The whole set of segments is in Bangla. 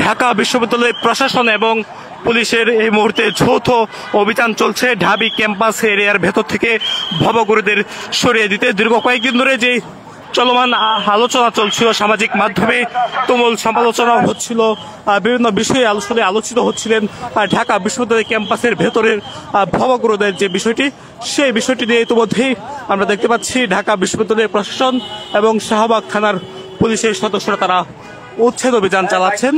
ঢাকা বিশ্ববিদ্যালয় প্রশাসন এবং পুলিশের এই মুহূর্তে যৌথ অভিযান চলছে ঢাবি ক্যাম্পাস এরিয়ার ভেতর থেকে ভবঘুরেদের সরিয়ে দিতে। দীর্ঘ কয়েকদিন ধরে যে চলমান আলোচনা চলছিল, সামাজিক মাধ্যমে তুমুল সমালোচনা হচ্ছিল, বিভিন্ন বিষয়ে আলোচিত হচ্ছিলেন ঢাকা বিশ্ববিদ্যালয় ক্যাম্পাসের ভেতরের ভবঘুরেদের যে বিষয়টি, সেই বিষয়টি নিয়ে ইতিমধ্যেই আমরা দেখতে পাচ্ছি ঢাকা বিশ্ববিদ্যালয়ের প্রশাসন এবং শাহবাগ থানার পুলিশের সদস্যরা তারা উচ্ছেদ অভিযান চালাচ্ছেন।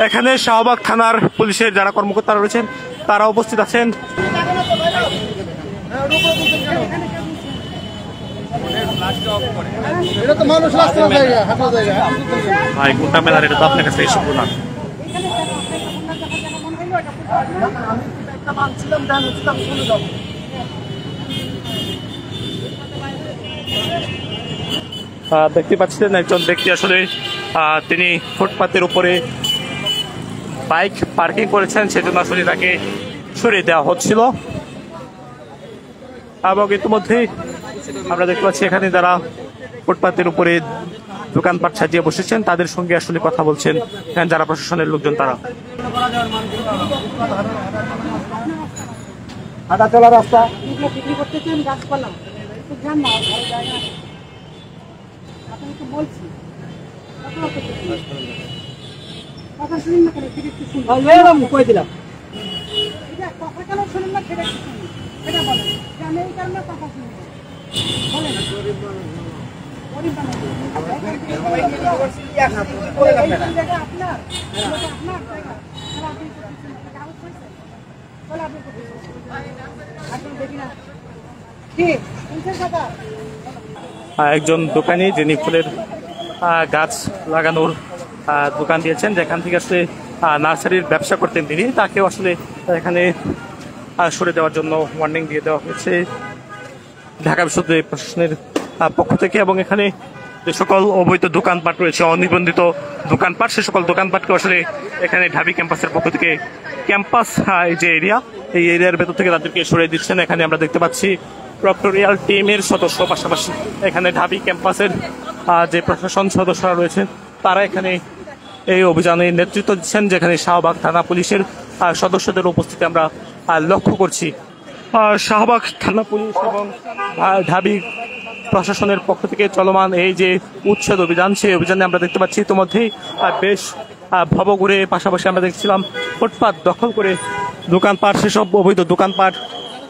এখানে শাহবাগ থানার পুলিশের যারা কর্মকর্তারা রয়েছেন তারা উপস্থিত আছেন। ভাই কোনটা মেলার, এটা তো আপনার কাছে এসে না। দেখতে পাচ্ছেন একজন ব্যক্তি আসলে তিনি ফুটপাতের উপরে বাইক পার্কিং করেছেন, সেজন্য আসলে তাকে সরিয়ে দেওয়া হচ্ছিল। এবং ইতিমধ্যেই আমরা দেখতে পাচ্ছি এখানে যারা ফুটপাতের উপরে দোকানপাট সাজিয়ে বসেছেন তাদের সঙ্গে আসলে কথা বলছেন যারা প্রশাসনের লোকজন। তারা হাঁটা চলা রাস্তা দিলাম একজন দোকানি যিনি ফুলের গাছ লাগানোর দোকান দিয়েছেন, যেখান থেকে আসলে নার্সারির ব্যবসা করতেন তিনি, তাকেও আসলে এখানে সরে দেওয়ার জন্য ওয়ার্নিং দিয়ে দেওয়া হয়েছে ঢাকা বিশ্ববিদ্যালয় প্রশাসনের পক্ষ থেকে। এবং এখানে যে সকল অবৈধ দোকানপাট রয়েছে, অনিবন্ধিত দোকানপাট, সে সকল দোকানপাটকে আসলে এখানে ঢাবি ক্যাম্পাসের পক্ষ থেকে ক্যাম্পাস যে এরিয়া, এই এরিয়ার ভেতর থেকে তাদেরকে সরিয়ে দিচ্ছেন। এখানে আমরা দেখতে পাচ্ছি প্রক্টোরিয়াল টিমের সদস্য, পাশাপাশি এখানে ঢাবি ক্যাম্পাসের যে প্রশাসন সদস্যরা রয়েছেন তারা এখানে এই অভিযানে নেতৃত্ব দিচ্ছেন, যেখানে শাহবাগ থানা পুলিশের সদস্যদের উপস্থিতি আমরা লক্ষ্য করছি। শাহবাগ থানা পুলিশ এবং ঢাবি প্রশাসনের পক্ষ থেকে চলমান এই যে উচ্ছেদ অভিযান, সেই অভিযানে আমরা দেখতে পাচ্ছি ইতিমধ্যেই বেশ ভবঘুরে, পাশাপাশি আমরা দেখছিলাম ফুটপাত দখল করে দোকানপাট, সেসব অবৈধ দোকানপাট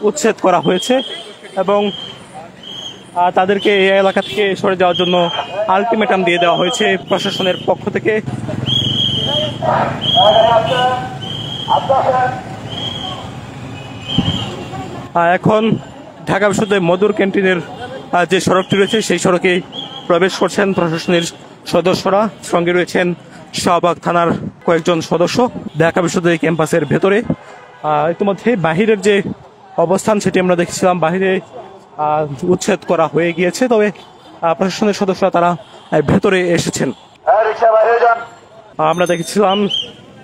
উচ্ছেদ করা হয়েছে এবং তাদেরকে এই এলাকা থেকে সরে যাওয়ার জন্য আলটিমেটাম দিয়ে দেওয়া হয়েছে প্রশাসনের পক্ষ থেকে। এখন ঢাকা বিশ্ববিদ্যালয় মধুর ক্যান্টিনের যে সড়কটি রয়েছে সেই সড়কে প্রবেশ করছেন প্রশাসনের সদস্যরা, সঙ্গে রয়েছেন শাহবাগ থানার কয়েকজন সদস্য ঢাকা বিশ্ববিদ্যালয় ক্যাম্পাসের ভেতরে। ইতিমধ্যে বাহিরের যে অবস্থান সেটি আমরা দেখছিলাম, বাহিরে উচ্ছেদ করা হয়ে গিয়েছে, তবে প্রশাসনের সদস্যরা তারা ভেতরে এসেছেন। আমরা দেখেছিলাম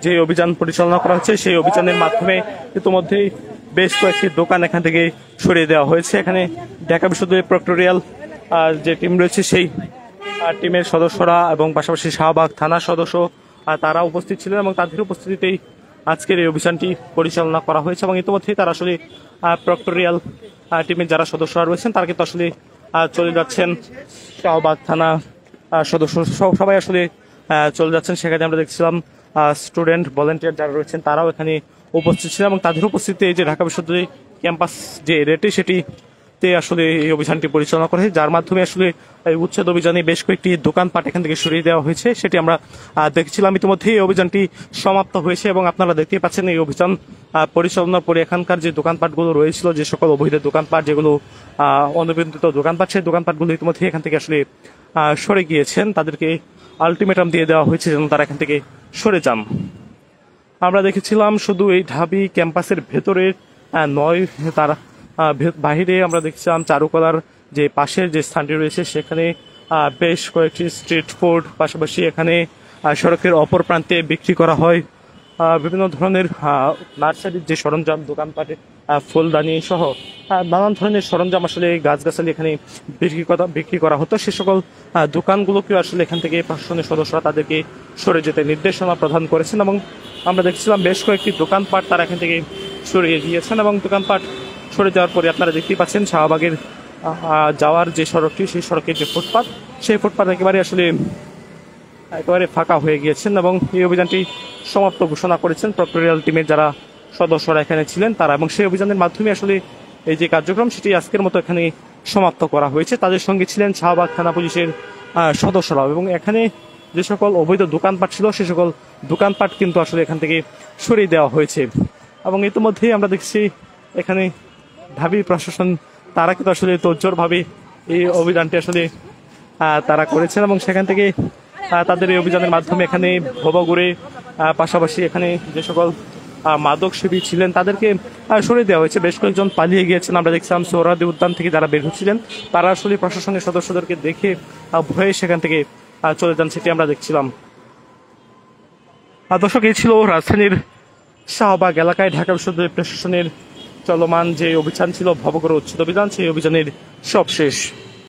যে অভিযান পরিচালনা করা হচ্ছে, সেই অভিযানের মাধ্যমে ইতিমধ্যেই বেশ কয়েকটি দোকান এখান থেকে সরিয়ে দেওয়া হয়েছে। এখানে ঢাকা বিশ্ববিদ্যালয়ের প্রক্টোরিয়াল যে টিম রয়েছে সেই টিমের সদস্যরা এবং পাশাপাশি শাহবাগ থানার সদস্য তারা উপস্থিত ছিলেন এবং তাদের উপস্থিতিতেই আজকের এই অভিযানটি পরিচালনা করা হয়েছে। এবং ইতিমধ্যেই তারা আসলে প্রক্টোরিয়াল টিমের যারা সদস্যরা রয়েছেন তারা কিন্তু আসলে চলে যাচ্ছেন, শাহবাগ থানা সদস্য সবাই আসলে চলে যাচ্ছেন। সেখানে আমরা দেখছিলাম স্টুডেন্ট ভলেন্টিয়ার যারা রয়েছেন তারাও এখানে উপস্থিত ছিলেন এবং তাদের উপস্থিতিতে এই যে ঢাকা বিশ্ববিদ্যালয় ক্যাম্পাস যে রেটে সেটিতে আসলে এই অভিযানটি পরিচালনা করা হয়, যার মাধ্যমে আসলে এই উচ্ছেদ অভিযানে বেশ কয়েকটি দোকানপাট এখান থেকে সরিয়ে দেওয়া হয়েছে, সেটি আমরা দেখছিলাম। ইতিমধ্যে এই অভিযানটি সমাপ্ত হয়েছে এবং আপনারা দেখতেই পাচ্ছেন এই অভিযান পরিচালনার পরে এখানকার যে দোকানপাটগুলো রয়েছিল, যে সকল অবৈধ দোকানপাট, যেগুলো অনিবন্ধিত দোকানপাট, সেই দোকানপাটগুলো ইতিমধ্যে এখান থেকে আসলে সরে গিয়েছেন, তাদেরকে আলটিমেটাম দিয়ে দেওয়া হয়েছে যেন তারা এখান থেকে সরে যান। আমরা দেখেছিলাম শুধু এই ঢাবি ক্যাম্পাসের ভেতরে নয়, তার বাহিরে আমরা দেখছিলাম চারুকলার যে পাশের যে স্থানটি রয়েছে সেখানে বেশ কয়েকটি স্ট্রিট ফুড, পাশাপাশি এখানে সড়কের অপর প্রান্তে বিক্রি করা হয় বিভিন্ন ধরনের নার্সারির যে সরঞ্জাম, দোকানপাটে ফুলদানি সহ নানান ধরনের সরঞ্জাম আসলে গাছগাছালি এখানে বিক্রি করা হতো। সে সকল দোকানগুলোকেও আসলে এখান থেকে প্রশাসনের সদস্যরা তাদেরকে সরে যেতে নির্দেশনা প্রদান করেছেন এবং আমরা দেখছিলাম বেশ কয়েকটি দোকানপাট তারা এখান থেকে সরিয়ে দিয়েছেন এবং দোকানপাট সরে যাওয়ার পরে আপনারা দেখতেই পাচ্ছেন শাহবাগের যাওয়ার যে সড়কটি, সেই সড়কের যে ফুটপাত, সেই ফুটপাত একেবারে ফাঁকা হয়ে গিয়েছেন এবং এই অভিযানটি সমাপ্ত ঘোষণা করেছেন প্রক্টোরিয়াল টিমের যারা সদস্যরা এখানে ছিলেন তারা, এবং সেই অভিযানের মাধ্যমে আসলে এই যে কার্যক্রম সেটি আজকের মতো এখানে সমাপ্ত করা হয়েছে। তাদের সঙ্গে ছিলেন শাহবাগ থানা পুলিশের সদস্যরাও, এবং এখানে যে সকল অবৈধ দোকানপাট ছিল সে সকল দোকানপাট কিন্তু আসলে এখান থেকে সরিয়ে দেওয়া হয়েছে। এবং ইতিমধ্যেই আমরা দেখছি এখানে ঢাবি প্রশাসন তারা কিন্তু আসলে তোড়জোড়ভাবে এই অভিযানটি আসলে তারা করেছেন এবং সেখান থেকে তাদের এই অভিযানের মাধ্যমে এখানে ভবঘুরে পাশাপাশি এখানে যে সকল মাদক সেবী ছিলেন তাদেরকে সরিয়ে দেওয়া হয়েছে। বেশ কয়েকজন পালিয়ে গিয়েছেন। আমরা দেখছিলাম সোহরাওয়ার্দী উদ্যান থেকে যারা বের হচ্ছিলেন তারা আসলে প্রশাসনের সদস্যদেরকে দেখে ভয়ে সেখান থেকে চলে যান, সেটি আমরা দেখছিলাম। দর্শক, এই ছিল রাজধানীর শাহবাগ এলাকায় ঢাকা বিশ্ববিদ্যালয় প্রশাসনের চলমান যে অভিযান ছিল ভবঘুরে উচ্ছেদ অভিযান, সেই অভিযানের সবশেষ।